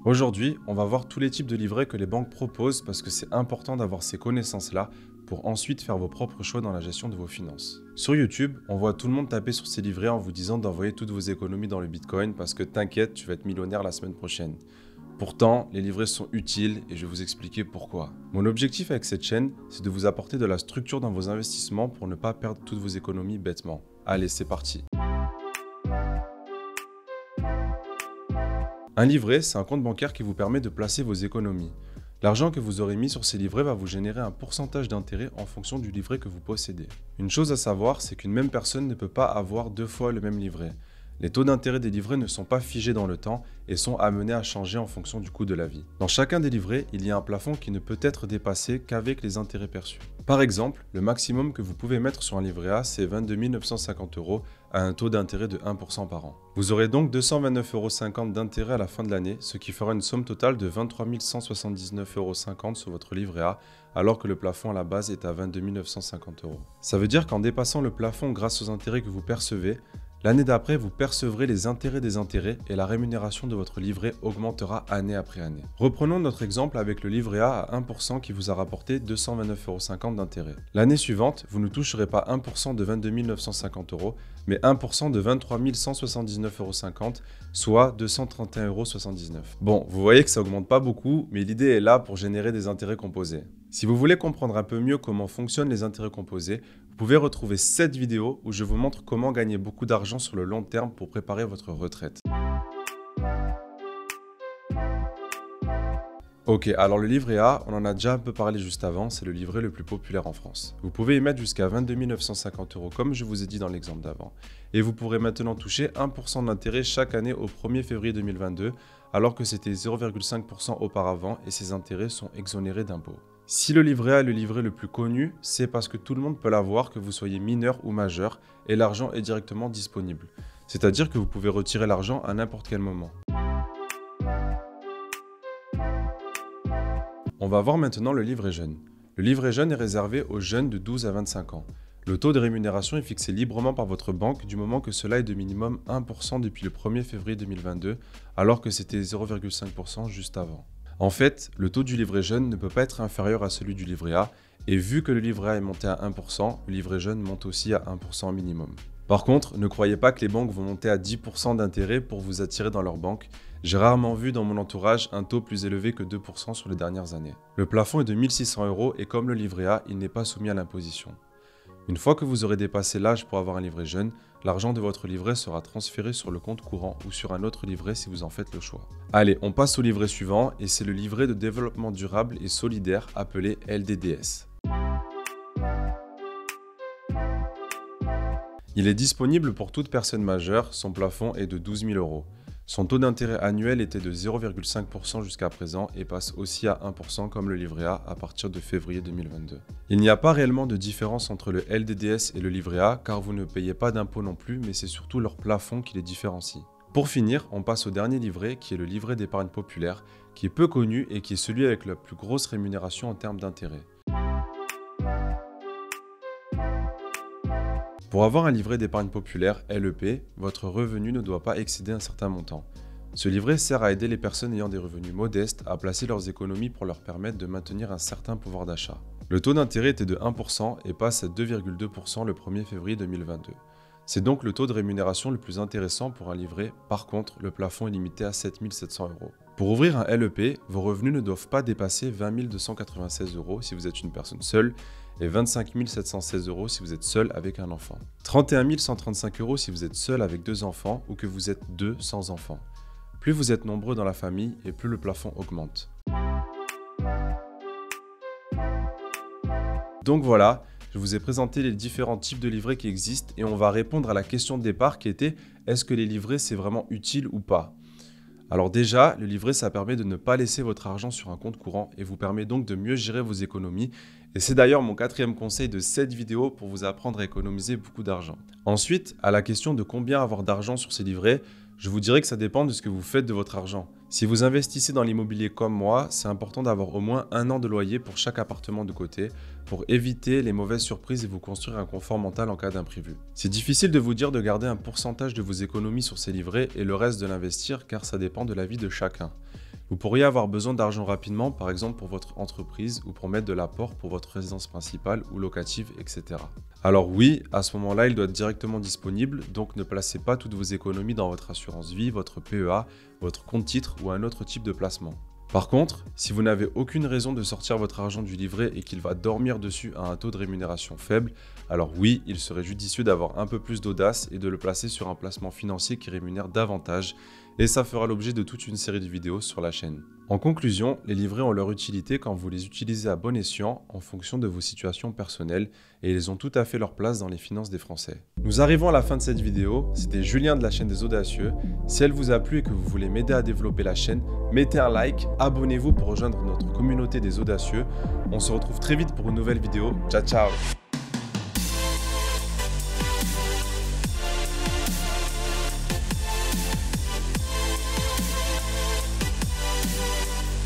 Aujourd'hui, on va voir tous les types de livrets que les banques proposent parce que c'est important d'avoir ces connaissances-là pour ensuite faire vos propres choix dans la gestion de vos finances. Sur YouTube, on voit tout le monde taper sur ces livrets en vous disant d'envoyer toutes vos économies dans le Bitcoin parce que t'inquiète, tu vas être millionnaire la semaine prochaine. Pourtant, les livrets sont utiles et je vais vous expliquer pourquoi. Mon objectif avec cette chaîne, c'est de vous apporter de la structure dans vos investissements pour ne pas perdre toutes vos économies bêtement. Allez, c'est parti. Un livret, c'est un compte bancaire qui vous permet de placer vos économies. L'argent que vous aurez mis sur ces livrets va vous générer un pourcentage d'intérêt en fonction du livret que vous possédez. Une chose à savoir, c'est qu'une même personne ne peut pas avoir deux fois le même livret. Les taux d'intérêt des livrets ne sont pas figés dans le temps et sont amenés à changer en fonction du coût de la vie. Dans chacun des livrets, il y a un plafond qui ne peut être dépassé qu'avec les intérêts perçus. Par exemple, le maximum que vous pouvez mettre sur un livret A, c'est 22 950 € à un taux d'intérêt de 1% par an. Vous aurez donc 229,50 € d'intérêt à la fin de l'année, ce qui fera une somme totale de 23 179,50 € sur votre livret A, alors que le plafond à la base est à 22 950 €. Ça veut dire qu'en dépassant le plafond grâce aux intérêts que vous percevez, l'année d'après, vous percevrez les intérêts des intérêts et la rémunération de votre livret augmentera année après année. Reprenons notre exemple avec le livret A à 1% qui vous a rapporté 229,50 € d'intérêt. L'année suivante, vous ne toucherez pas 1% de 22 950 €, mais 1% de 23 179,50 €, soit 231,79 €. Bon, vous voyez que ça augmente pas beaucoup, mais l'idée est là pour générer des intérêts composés. Si vous voulez comprendre un peu mieux comment fonctionnent les intérêts composés, vous pouvez retrouver cette vidéo où je vous montre comment gagner beaucoup d'argent sur le long terme pour préparer votre retraite. Ok, alors le livret A, on en a déjà un peu parlé juste avant, c'est le livret le plus populaire en France. Vous pouvez y mettre jusqu'à 22 950 € comme je vous ai dit dans l'exemple d'avant. Et vous pourrez maintenant toucher 1% d'intérêt chaque année au 1er février 2022, alors que c'était 0,5% auparavant et ces intérêts sont exonérés d'impôts. Si le livret A est le livret le plus connu, c'est parce que tout le monde peut l'avoir, que vous soyez mineur ou majeur, et l'argent est directement disponible. C'est-à-dire que vous pouvez retirer l'argent à n'importe quel moment. On va voir maintenant le livret jeune. Le livret jeune est réservé aux jeunes de 12 à 25 ans. Le taux de rémunération est fixé librement par votre banque du moment que cela est de minimum 1% depuis le 1er février 2022, alors que c'était 0,5% juste avant. En fait, le taux du livret jeune ne peut pas être inférieur à celui du livret A, et vu que le livret A est monté à 1%, le livret jeune monte aussi à 1% minimum. Par contre, ne croyez pas que les banques vont monter à 10% d'intérêt pour vous attirer dans leur banque. J'ai rarement vu dans mon entourage un taux plus élevé que 2% sur les dernières années. Le plafond est de 1 600 € et comme le livret A, il n'est pas soumis à l'imposition. Une fois que vous aurez dépassé l'âge pour avoir un livret jeune, l'argent de votre livret sera transféré sur le compte courant ou sur un autre livret si vous en faites le choix. Allez, on passe au livret suivant et c'est le livret de développement durable et solidaire appelé LDDS. Il est disponible pour toute personne majeure, son plafond est de 12 000 €. Son taux d'intérêt annuel était de 0,5% jusqu'à présent et passe aussi à 1% comme le livret A à partir de février 2022. Il n'y a pas réellement de différence entre le LDDS et le livret A car vous ne payez pas d'impôt non plus, mais c'est surtout leur plafond qui les différencie. Pour finir, on passe au dernier livret qui est le livret d'épargne populaire, qui est peu connu et qui est celui avec la plus grosse rémunération en termes d'intérêt. Pour avoir un livret d'épargne populaire LEP, votre revenu ne doit pas excéder un certain montant. Ce livret sert à aider les personnes ayant des revenus modestes à placer leurs économies pour leur permettre de maintenir un certain pouvoir d'achat. Le taux d'intérêt était de 1% et passe à 2,2% le 1er février 2022. C'est donc le taux de rémunération le plus intéressant pour un livret, par contre, le plafond est limité à 7 700 €. Pour ouvrir un LEP, vos revenus ne doivent pas dépasser 20 296 € si vous êtes une personne seule et 25 716 € si vous êtes seul avec un enfant. 31 135 € si vous êtes seul avec 2 enfants ou que vous êtes 2 sans enfants. Plus vous êtes nombreux dans la famille et plus le plafond augmente. Donc voilà, je vous ai présenté les différents types de livrets qui existent et on va répondre à la question de départ qui était « Est-ce que les livrets c'est vraiment utile ou pas ?» Alors déjà, le livret ça permet de ne pas laisser votre argent sur un compte courant et vous permet donc de mieux gérer vos économies. Et c'est d'ailleurs mon 4e conseil de cette vidéo pour vous apprendre à économiser beaucoup d'argent. Ensuite, à la question de combien avoir d'argent sur ces livrets, je vous dirais que ça dépend de ce que vous faites de votre argent. Si vous investissez dans l'immobilier comme moi, c'est important d'avoir au moins 1 an de loyer pour chaque appartement de côté pour éviter les mauvaises surprises et vous construire un confort mental en cas d'imprévu. C'est difficile de vous dire de garder un pourcentage de vos économies sur ces livrets et le reste de l'investir car ça dépend de la vie de chacun. Vous pourriez avoir besoin d'argent rapidement, par exemple pour votre entreprise ou pour mettre de l'apport pour votre résidence principale ou locative, etc. Alors oui, à ce moment-là, il doit être directement disponible, donc ne placez pas toutes vos économies dans votre assurance vie, votre PEA, votre compte titre ou un autre type de placement. Par contre, si vous n'avez aucune raison de sortir votre argent du livret et qu'il va dormir dessus à un taux de rémunération faible, alors oui, il serait judicieux d'avoir un peu plus d'audace et de le placer sur un placement financier qui rémunère davantage, et ça fera l'objet de toute une série de vidéos sur la chaîne. En conclusion, les livrets ont leur utilité quand vous les utilisez à bon escient en fonction de vos situations personnelles et ils ont tout à fait leur place dans les finances des Français. Nous arrivons à la fin de cette vidéo, c'était Julien de la chaîne des Audacieux. Si elle vous a plu et que vous voulez m'aider à développer la chaîne, mettez un like, abonnez-vous pour rejoindre notre communauté des Audacieux. On se retrouve très vite pour une nouvelle vidéo. Ciao ciao!